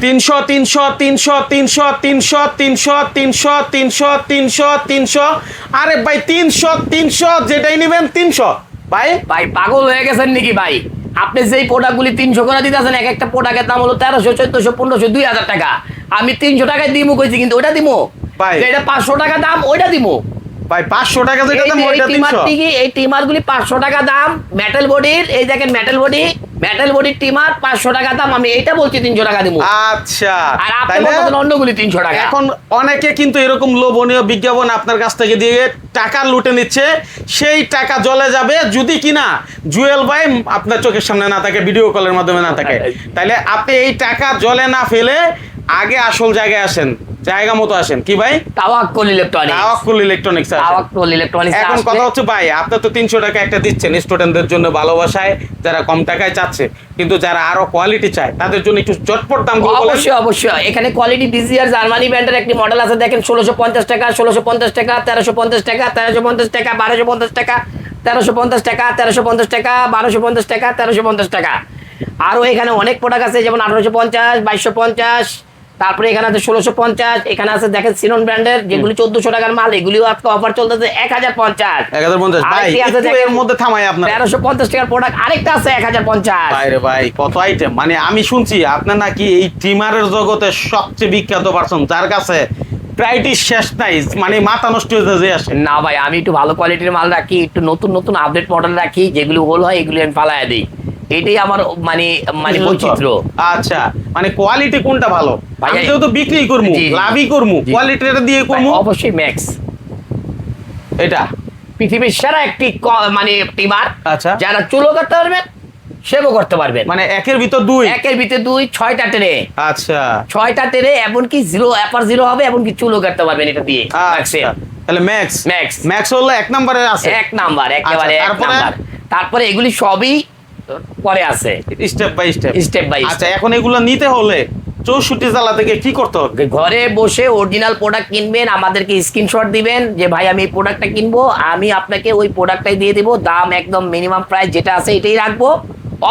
300 300 300 300 300 300 300 300 300 300 আরে ভাই 300 300 যেটাই নেবেন 300 ভাই ভাই পাগল হয়ে গেছেন নাকি ভাই? আপনি যেই প্রোডাক্টগুলি 300 করে দিতেছেন, এক একটা প্রোডাক্টের দাম হলো 1300 1400 1500 2000 টাকা। আমি 300 টাকায় দিমু কইছি, কিন্তু ওটা দিমু ভাই যেটা 500 টাকা দাম ওইটা দিমু ভাই 500 টাকা যেটা দাম ওইটা 300। এই টিমারগুলি 500 টাকা দাম, মেটাল বডির, এই দেখেন মেটাল বডির টিমার 500 টাকা দাম। আমি এইটা বলছি 300 টাকা দিমু। আচ্ছা, আর আপনি বলতেছেন অন্যগুলি 300 টাকা। এখন অনেকে কিন্তু এরকম লোভনীয় বিজ্ঞাপন আপনার কাছ থেকে দিয়ে টাকা লুটে নিচ্ছে। সেই টাকা জলে যাবে যদি কিনা জুয়েল ভাই আপনার চোখের সামনে না থাকে, ভিডিও কলের মাধ্যমে না থাকে। তাইলে আপনি এই টাকা জলে না ফেলে আগে আসল জায়গায় আসেন, জায়গা মতো আসেন। কি ভাই? তাওয়াক্কুল ইলেকট্রনিক্স। এখন কথা হচ্ছে ভাই, আপনি তো 300 টাকা একটা দিচ্ছেন স্টুডেন্টদের জন্য ভালোবাসায়, যারা কম টাকায় চাচ্ছে, কিন্তু যারা আরো কোয়ালিটি চায় তাদের জন্য একটু চটপট দাম বলেন। অবশ্যই এখানে কোয়ালিটি বিজিআর জার্মানি ব্র্যান্ডের একটি মডেল আছে, দেখেন 1650 টাকা, 1650 টাকা, 1350 টাকা, 1350 টাকা, 1250 টাকা, 1350 টাকা, 1350 টাকা, 1250 টাকা, 1350 টাকা। আরো এখানে অনেক প্রোডাক্ট আছে, যেমন 1850, 2250, তারপরে এখানে আছে 1650, এখানে আছে দেখেন সিনন ব্র্যান্ডের, যেগুলি 1400 টাকার মাল, এগুলিও আজকে অফার চলতেছে 1050। 1050 ভাই, এর মধ্যে থামাই আপনার 1350 টাকার প্রোডাক্ট আরেকটা আছে 1050। ভাইরে ভাই কত আইটেম! মানে আমি শুনছি আপনার নাকি এই ট্রিমারের জগতে সবচেয়ে বিখ্যাত পারসন, যার কাছে প্রায়টি শেষ নাই, মানে মাথা নষ্ট হয়ে যায় আসে। না ভাই, আমি একটু ভালো কোয়ালিটির মাল রাখি, একটু নতুন নতুন আপডেট মডেল রাখি, যেগুলো হোল হয় এগুলি আমি ফালাইয়া দিই। এটাই আমার মানে বৈচিত্র্য। আচ্ছা, মানে কোয়ালিটি কোনটা ভালো? আমি যেহেতু বিক্রি করবো, লাভই করবো, কোয়ালিটিটা দিয়ে করবো অবশ্যই ম্যাক্স। এটা পৃথিবীর সেরা একটি মানে টিমার। আচ্ছা, যারা চুলও করতে পারবেন, সেবও করতে পারবেন। মানে একের ভিতর দুই, 6টা ট্রে। আচ্ছা, 6টা ট্রে, এমনকি জিরো হবে, এমনকি চুলও করতে পারবেন এটা দিয়ে। তাহলে ম্যাক্স হলো এক নম্বরে আছে, এক নাম্বার, একেবারে এক নাম্বার। তারপরে এগুলি সবই পরে আছে, স্টেপ বাই স্টেপ। আচ্ছা, এখন এগুলো নিতে হলে 64 জেলা থেকে কি করতে হবে? ঘরে বসে অরিজিনাল প্রোডাক্ট কিনবেন, আমাদেরকে স্ক্রিনশট দিবেন যে ভাই আমি এই প্রোডাক্টটা কিনবো, আমি আপনাকে ওই প্রোডাক্টটাই দিয়ে দিব, দাম একদম মিনিমাম প্রাইস যেটা আছে এটাই রাখবো।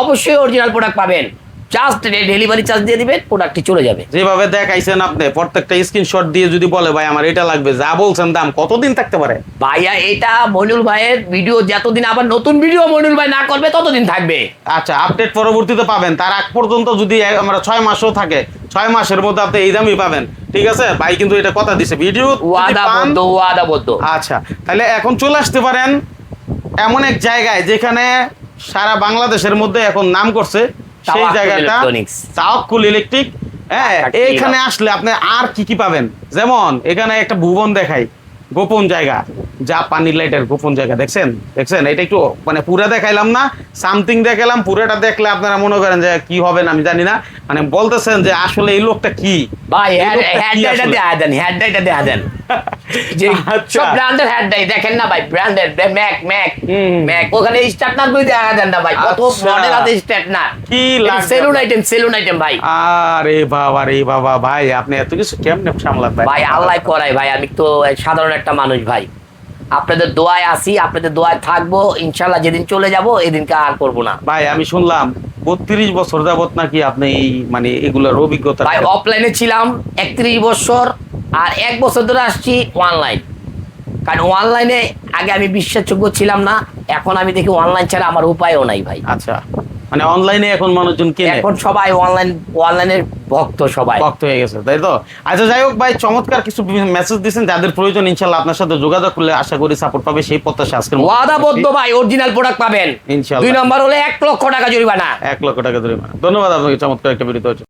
অবশ্যই অরিজিনাল প্রোডাক্ট পাবেন, জাস্ট ডেলিভারি চার্জ দিয়ে দিবেন, প্রোডাক্টটি চলে যাবে। যেভাবে দেখাইছেন আপনি, প্রত্যেকটা স্ক্রিনশট দিয়ে যদি বলে ভাই আমার এটা লাগবে, যা বলছেন দাম, কতদিন থাকতে পারে? ভাইয়া এটা মইনুল ভাইয়ের ভিডিও, যতদিন আবার নতুন ভিডিও মইনুল ভাই না করবে ততদিন থাকবে। আচ্ছা, আপডেট পরবর্তীতে পাবেন, তার আগ পর্যন্ত যদি আমরা 6 মাসও থাকে, 6 মাসের মধ্যে আপনি এই দামই পাবেন। ঠিক আছে ভাই, কিন্তু এটা কথা দিছে, ভিডিও ওয়াদাবদ্ধ। আচ্ছা, তাহলে এখন চলে আসতে পারেন এমন এক জায়গায় যেখানে সারা বাংলাদেশের মধ্যে এখন নাম করছে, সেই জায়গাটা তাওয়াক্কুল ইলেকট্রিক। হ্যাঁ, এইখানে আসলে আপনি আর কি পাবেন? যেমন এখানে একটা ভুবন দেখাই, গোপন জায়গা, জাপানি লাইটের গোপন জায়গা। দেখছেন এটা একটু মানে পুরা দেখাইলাম না, সামথিং দেখাইলাম। পুরোটা দেখলে আপনারা মনে করেন যে কি হবে না আমি জানি না, মানে বলতেছেন যে আসলে এই লোকটা কি ভাই। হেডলাইটটা দেখা দেন যে সব ব্র্যান্ডের হেডলাইট দেখেন না ভাই, ব্র্যান্ডের ম্যাক ওখানে স্টার্টনার গুলো দেখা দেন না ভাই, কত মডেল আছে স্টার্টনার। কি সেলুন আইটেম ভাই। আরে বাবা ভাই, আপনি এত কিছু কেমনে সামলান ভাই? আল্লাহ করাই ভাই, আমি তো সাধারণ একটা মানুষ ভাই। আপনাদের দোয়ায় আসি, আপনাদের দোয়ায় থাকবো ইনশাল্লাহ। যেদিন চলে যাব এদিনকে আর করবো না ভাই। আমি শুনলাম 32 বছর যাবত নাকি আপনি এই মানে এগুলোর অভিজ্ঞতা। ভাই অফলাইনে ছিলাম 31 বছর, আর 1 বছর ধরে আসছি অনলাইন। কারণ অনলাইনে আগে আমি বিশ্বাসযোগ্য ছিলাম না, এখন আমি দেখি অনলাইন ছাড়া আমার উপায়ও নাই ভাই। আচ্ছা, মানে অনলাইনে এখন মানুষজন কিনে, এখন সবাই অনলাইনের ভক্ত হয়ে গেছে, তাই তো? আচ্ছা, যাই হোক ভাই, চমৎকার কিছু মেসেজ দিয়েছেন, যাদের প্রয়োজন ইনশাআল্লাহ আপনার সাথে যোগাযোগ করলে আশা করি সাপোর্ট পাবে, সেই প্রত্যাশা আজকে ওয়াদাবদ্ধ ভাই। অরিজিনাল প্রোডাক্ট পাবেন ইনশাআল্লাহ। 2 নম্বর হলে 1 লক্ষ টাকা জরিমানা। 1 লক্ষ টাকা জরিমানা। ধন্যবাদ আপনাকে, চমৎকার একটা ভিডিও।